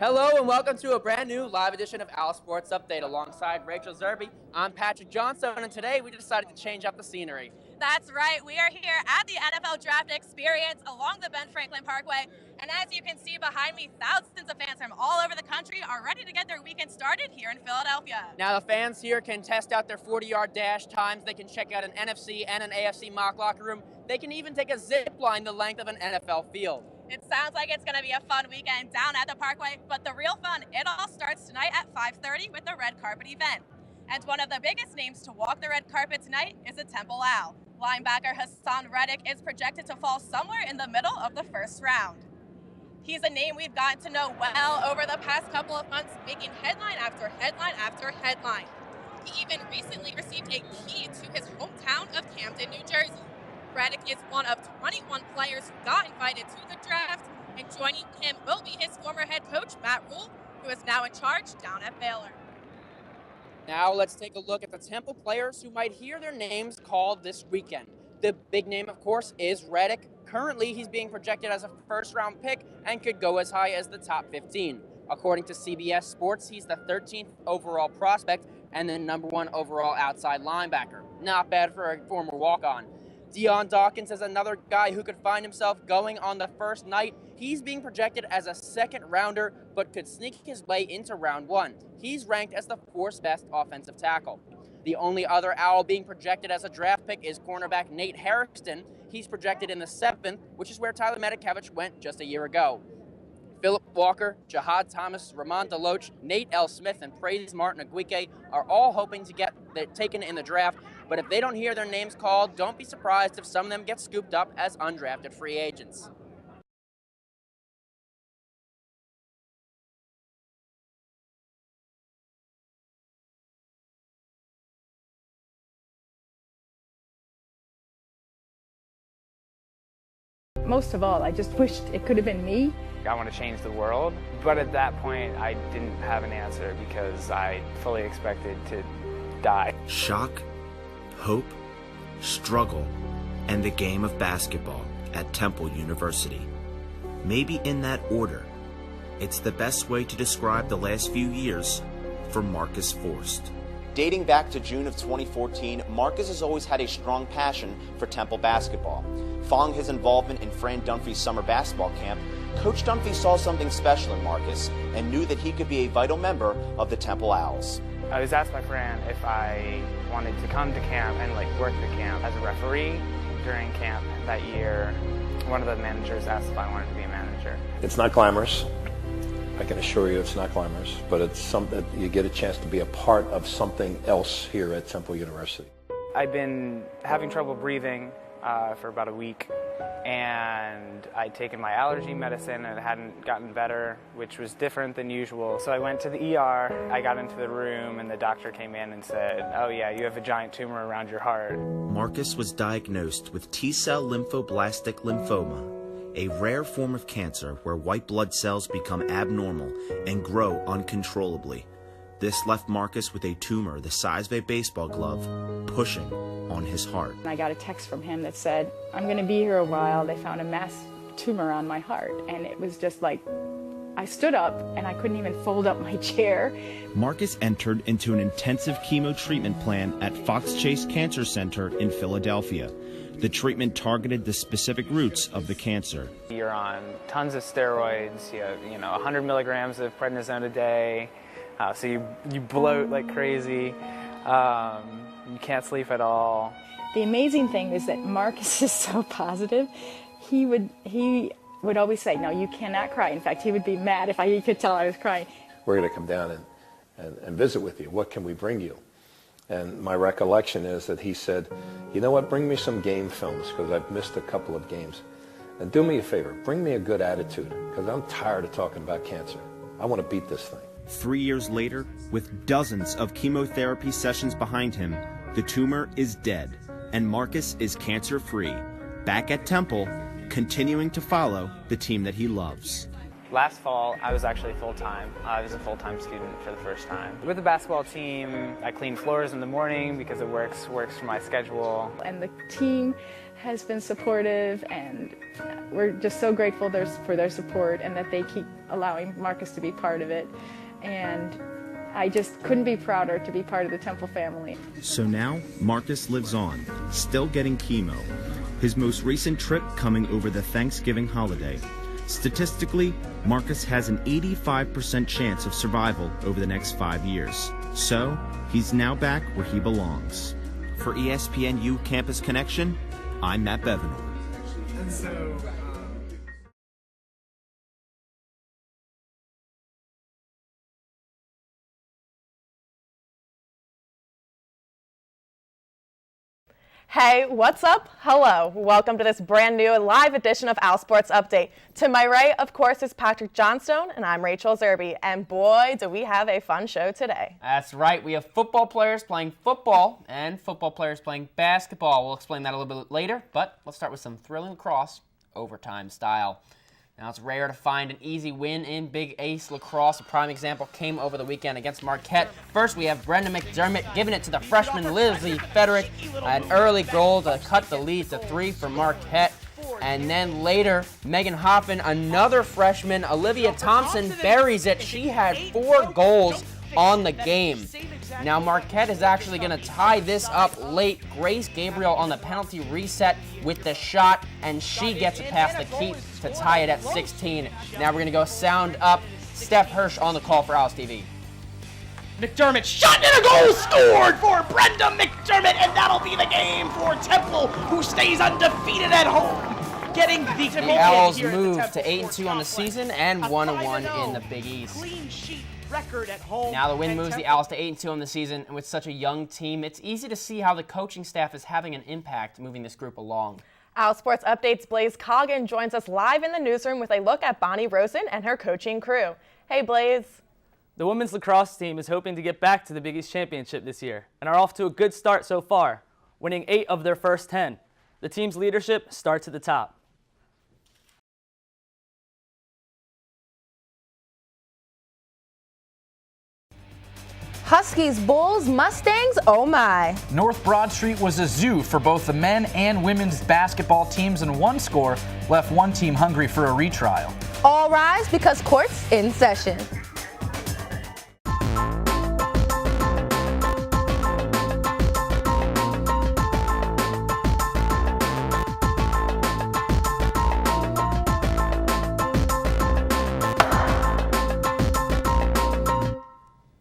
Hello and welcome to a brand new live edition of Al Sports Update alongside Rachel Zerby. I'm Patrick Johnstone, and today we decided to change up the scenery. That's right. We are here at the NFL Draft Experience along the Ben Franklin Parkway. And as you can see behind me, thousands of fans from all over the country are ready to get their weekend started here in Philadelphia. Now the fans here can test out their 40-yard dash times. They can check out an NFC and an AFC mock locker room. They can even take a zip line the length of an NFL field. It sounds like it's going to be a fun weekend down at the Parkway, but the real fun, it all starts tonight at 5:30 with the red carpet event. And one of the biggest names to walk the red carpet tonight is a Temple Owl. Linebacker Hassan Reddick is projected to fall somewhere in the middle of the first round. He's a name we've gotten to know well over the past couple of months, making headline after headline after headline. He even recently received a key to his hometown of Camden, New Jersey. Reddick is one of 21 players who got invited to the draft, and joining him will be his former head coach, Matt Rule, who is now in charge down at Baylor. Now let's take a look at the Temple players who might hear their names called this weekend. The big name, of course, is Reddick. Currently, he's being projected as a first-round pick and could go as high as the top 15. According to CBS Sports, he's the 13th overall prospect and the #1 overall outside linebacker. Not bad for a former walk-on. Dion Dawkins is another guy who could find himself going on the first night. He's being projected as a second rounder, but could sneak his way into round 1. He's ranked as the 4th best offensive tackle. The only other Owl being projected as a draft pick is cornerback Nate Hairston. He's projected in the 7th, which is where Tyler Matakevich went just a year ago. Philip Walker, Jahad Thomas, Ramon DeLoach, Nate L. Smith, and Praise Martin Aguique are all hoping to get taken in the draft, but if they don't hear their names called, don't be surprised if some of them get scooped up as undrafted free agents. Most of all, I just wished it could have been me. I want to change the world, but at that point I didn't have an answer because I fully expected to die. Shock, hope, struggle, and the game of basketball at Temple University. Maybe in that order. It's the best way to describe the last few years for Marcus Forst. Dating back to June of 2014, Marcus has always had a strong passion for Temple basketball. Following his involvement in Fran Dunphy's summer basketball camp, Coach Dunphy saw something special in Marcus and knew that he could be a vital member of the Temple Owls. I was asked by Fran if I wanted to come to camp and work the camp as a referee during camp that year. One of the managers asked if I wanted to be a manager. It's not glamorous. I can assure you it's not glamorous, but it's something you get a chance to be a part of something else here at Temple University. I've been having trouble breathing for about a week, and I'd taken my allergy medicine and it hadn't gotten better, which was different than usual. So I went to the ER, I got into the room, and the doctor came in and said, "Oh yeah, you have a giant tumor around your heart." Marcus was diagnosed with T-cell lymphoblastic lymphoma, a rare form of cancer where white blood cells become abnormal and grow uncontrollably. This left Marcus with a tumor the size of a baseball glove pushing on his heart. I got a text from him that said, "I'm going to be here a while. They found a mass tumor on my heart." And it was just like, I stood up and I couldn't even fold up my chair. Marcus entered into an intensive chemo treatment plan at Fox Chase Cancer Center in Philadelphia. The treatment targeted the specific roots of the cancer. You're on tons of steroids, you have 100 milligrams of prednisone a day, so you bloat like crazy. You can't sleep at all. The amazing thing is that Marcus is so positive. He would always say, "No, you cannot cry." In fact, he would be mad if he could tell I was crying. We're going to come down and visit with you. What can we bring you? And my recollection is that he said, "You know what, bring me some game films because I've missed a couple of games. And do me a favor, bring me a good attitude because I'm tired of talking about cancer. I want to beat this thing." 3 years later, with dozens of chemotherapy sessions behind him, the tumor is dead, and Marcus is cancer-free, back at Temple, continuing to follow the team that he loves. Last fall, I was actually full-time. I was a full-time student for the first time. With the basketball team, I clean floors in the morning because it works for my schedule. And the team has been supportive, and we're just so grateful for their support and that they keep allowing Marcus to be part of it. And I just couldn't be prouder to be part of the Temple family. So now, Marcus lives on, still getting chemo. His most recent trip coming over the Thanksgiving holiday. Statistically, Marcus has an 85% chance of survival over the next 5 years. So, he's now back where he belongs. For ESPNU Campus Connection, I'm Matt Bevenor. Hey, what's up? Hello. Welcome to this brand new live edition of Owl Sports Update. To my right, of course, is Patrick Johnstone, and I'm Rachel Zerby. And boy, do we have a fun show today. That's right. We have football players playing football and football players playing basketball. We'll explain that a little bit later, but let's start with some thrilling lacrosse, overtime style. Now, it's rare to find an easy win in Big Ace lacrosse. A prime example came over the weekend against Marquette. First, we have Brenda McDermott giving it to the freshman Lizzie Federick. An early goal to cut the lead to 3 for Marquette. And then later, Megan Hoffman, another freshman, Olivia Thompson buries it. She had 4 goals on the game. Now, Marquette is actually going to tie this up late. Grace Gabriel on the penalty reset with the shot, and she gets it past the keep to tie it at 16. Now we're going to go sound up. Steph Hirsch on the call for Alice TV. McDermott shot and a goal scored for Brenda McDermott, and that'll be the game for Temple, who stays undefeated at home. Getting the Owls move to 8-2 on the season and 1-1 in the Big East. Clean sheet record at home. Now the win moves the Owls to 8-2 on the season, and with such a young team, it's easy to see how the coaching staff is having an impact moving this group along. Owl Sports Update's Blaze Coggin joins us live in the newsroom with a look at Bonnie Rosen and her coaching crew. Hey, Blaze. The women's lacrosse team is hoping to get back to the Big East Championship this year and are off to a good start so far, winning 8 of their first 10. The team's leadership starts at the top. Huskies, Bulls, Mustangs, oh my. North Broad Street was a zoo for both the men and women's basketball teams, and one score left one team hungry for a retrial. All rise because court's in session.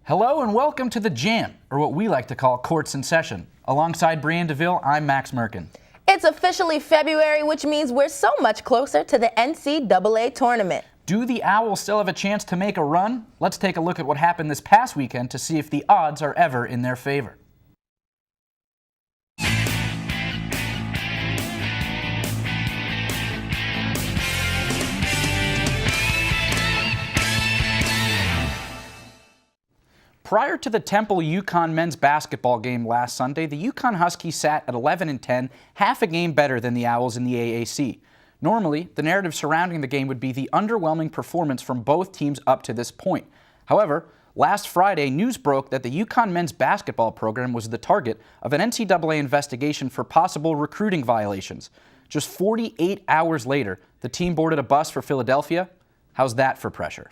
Hello and welcome to the Jam, or what we like to call Courts in Session. Alongside Brianne DeVille, I'm Max Merkin. It's officially February, which means we're so much closer to the NCAA tournament. Do the Owls still have a chance to make a run? Let's take a look at what happened this past weekend to see if the odds are ever in their favor. Prior to the Temple-UConn men's basketball game last Sunday, the UConn Huskies sat at 11-10, half a game better than the Owls in the AAC. Normally, the narrative surrounding the game would be the underwhelming performance from both teams up to this point. However, last Friday, news broke that the UConn men's basketball program was the target of an NCAA investigation for possible recruiting violations. Just 48 hours later, the team boarded a bus for Philadelphia. How's that for pressure?